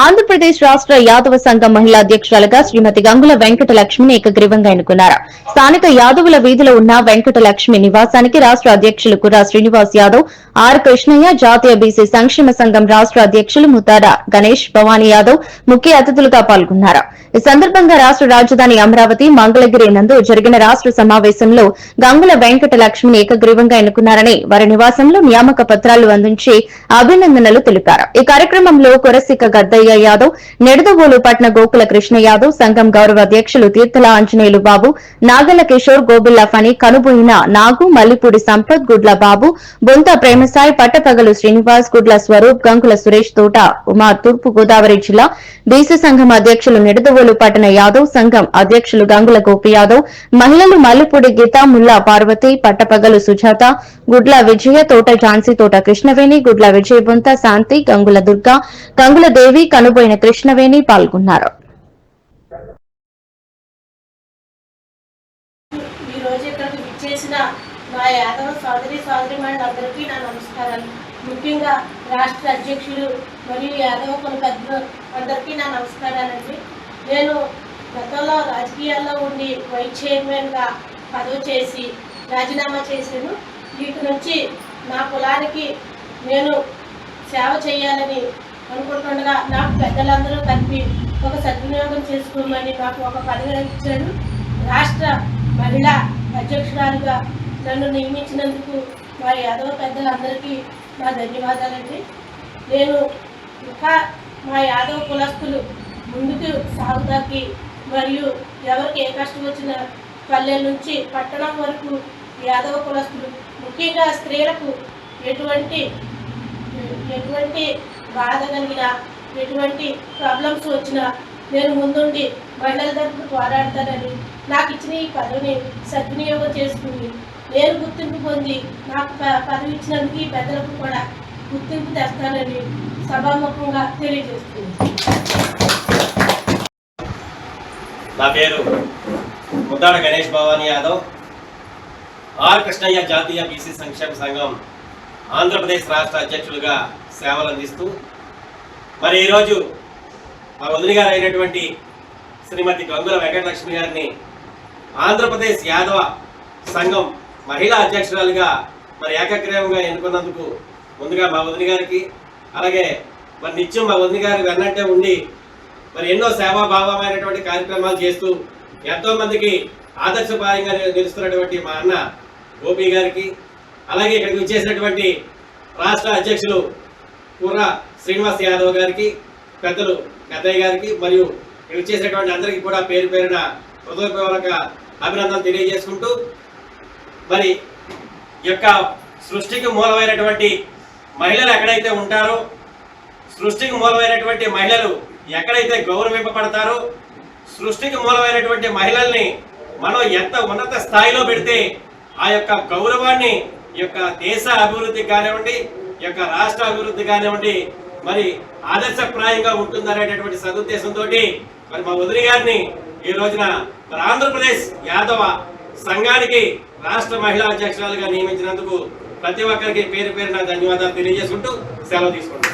ఆంధ్రప్రదేశ్ రాష్ట్ర యాదవ సంఘం మహిళా అధ్యక్షురాలుగా శ్రీమతి గంగుల వెంకట లక్ష్మిని ఏకగ్రీవంగా ఎన్నుకున్నారు. స్థానిక యాదవుల వీధిలో ఉన్న వెంకట లక్ష్మి నివాసానికి రాష్ట్ర అధ్యక్షులు కుర్రా శ్రీనివాస్ యాదవ్, ఆర్ కృష్ణయ్య, జాతీయ బీసీ సంక్షేమ సంఘం రాష్ట్ర అధ్యక్షులు ముతార గణేష్, భవానీ యాదవ్ ముఖ్య అతిథులుగా పాల్గొన్నారు. ఈ సందర్భంగా రాష్ట్ర రాజధాని అమరావతి మంగళగిరి నందు జరిగిన రాష్ట్ర సమావేశంలో గంగుల వెంకట లక్ష్మిని ఏకగ్రీవంగా ఎన్నుకున్నారని, వారి నివాసంలో నియామక పత్రాలు అందించి అభినందనలు తెలిపారు. ఈ కార్యక్రమంలో కొరసిక గద్దయ్య యాదవ్, నెడదవోలు పట్న గోకుల కృష్ణ యాదవ్, సంఘం గౌరవ అధ్యక్షులు తీర్థల ఆంజనేయులు బాబు, నాగల కిషోర్, గోబిల్లా ఫణి, కనుబోయిన నాగు, మల్లిపూడి సంపత్, గుడ్ల బాబు, బొంత ప్రేమసాయి, పట్టపగలు శ్రీనివాస్, గుడ్ల స్వరూప్, గంకుల సురేష్, తోట ఉమా, తూర్పు గోదావరి జిల్లా బీసీ సంఘం అధ్యక్షులు నెడదవోలు పట్టణ యాదవ్, సంఘం అధ్యక్షులు గంగుల గోపి యాదవ్, మహిళలు మల్లిపూడి గీత, ముల్లా పార్వతి, పట్టపగలు సుజాత, గుడ్ల విజయ, తోట ఝాన్సీ, తోట కృష్ణవేణి, గుడ్ల విజయ, బొంత శాంతి, గంగుల దుర్గా, గంగుల దేవి, కనుబోయిన కృష్ణవేణి పాల్గొన్నారు. ముఖ్యంగా రాష్ట్ర అధ్యక్షులు మరియు యాదవ పెద్దలు అందరికీ నా నమస్కారాలండి. నేను గతంలో రాజకీయాల్లో ఉండి వైస్ చైర్మన్గా పదవి చేసి రాజీనామా చేశాను. వీటి నుంచి నా కులానికి నేను సేవ చేయాలని అనుకుంటుండగా నాకు పెద్దలందరూ కలిపి ఒక సద్వినియోగం చేసుకోమని నాకు ఒక పదవి ఇచ్చారు. రాష్ట్ర మహిళా అధ్యక్షురాలుగా నన్ను నియమించినందుకు మా యాదవ పెద్దలందరికీ నా ధన్యవాదాలండి. నేను ఇంకా మా యాదవ కులస్తులు ముందుకు సాగుతాకి మరియు ఎవరికి ఏ కష్టం వచ్చిన పల్లెల నుంచి పట్టణం వరకు యాదవ కులస్తులు ముఖ్యంగా స్త్రీలకు ఎటువంటి బాధ కలిగినా ఎటువంటి ప్రాబ్లమ్స్ వచ్చినా నేను ముందుండి మహిళల తరపున పోరాడతానని, నాకు ఇచ్చిన ఈ పదవిని సద్వినియోగం చేసుకుని నేను గుర్తింపు పొంది నాకు పదవి ఇచ్చినందుకు ఈ పెద్దలకు కూడా గుర్తింపు తెస్తానని సభాముఖంగా తెలియజేస్తుంది. నా పేరు ముద్దాడ గణేష్, భవానీ యాదవ్, ఆర్ కృష్ణయ్య, జాతీయ బీసీ సంక్షేమ సంఘం ఆంధ్రప్రదేశ్ రాష్ట్ర అధ్యక్షులుగా సేవలు అందిస్తూ మరి ఈరోజు మా వదిలి గారు అయినటువంటి శ్రీమతి గంగుల వెంకటలక్ష్మి గారిని ఆంధ్రప్రదేశ్ యాదవ సంఘం మహిళా అధ్యక్షురాలుగా మరి ఏకగ్రీవంగా ఎన్నుకున్నందుకు ముందుగా మా వదిలి గారికి, అలాగే మరి నిత్యం మా వదిలి గారి వెన్నంటే ఉండి మరి ఎన్నో సేవాభావమైనటువంటి కార్యక్రమాలు చేస్తూ ఎంతో మందికి ఆదర్శప్రాయంగా నిలుస్తున్నటువంటి మా అన్న గోపి గారికి, అలాగే ఇక్కడికి వచ్చేసినటువంటి రాష్ట్ర అధ్యక్షులు కుర్రా శ్రీనివాస్ యాదవ్ గారికి, పెద్దలు గద్దయ్య గారికి మరియు ఇక్కడ వచ్చేసినటువంటి అందరికీ కూడా పేరు పేరున హృదయపూర్వక అభినందనలు తెలియజేసుకుంటూ మరి యొక్క సృష్టికి మూలమైనటువంటి మహిళలు ఎక్కడైతే ఉంటారో, సృష్టికి మూలమైనటువంటి మహిళలు ఎక్కడైతే గౌరవింపబడతారో, సృష్టికి మూలమైనటువంటి మహిళల్ని మనం ఎంత ఉన్నత స్థాయిలో పెడితే ఆ యొక్క గౌరవాన్ని ఈ యొక్క దేశ అభివృద్ధికి కానివ్వండి, ఈ యొక్క రాష్ట్ర అభివృద్ధి కానివ్వండి మరి ఆదర్శప్రాయంగా ఉంటుందనేటటువంటి సదుద్దేశంతో మరి మా వదిలి గారిని ఈ రోజున మరి ఆంధ్రప్రదేశ్ యాదవ సంఘానికి రాష్ట్ర మహిళా అధ్యక్షురాలుగా నియమించినందుకు ప్రతి ఒక్కరికి పేరు పేరున ధన్యవాదాలు తెలియజేసుకుంటూ సెలవు తీసుకుంటాం.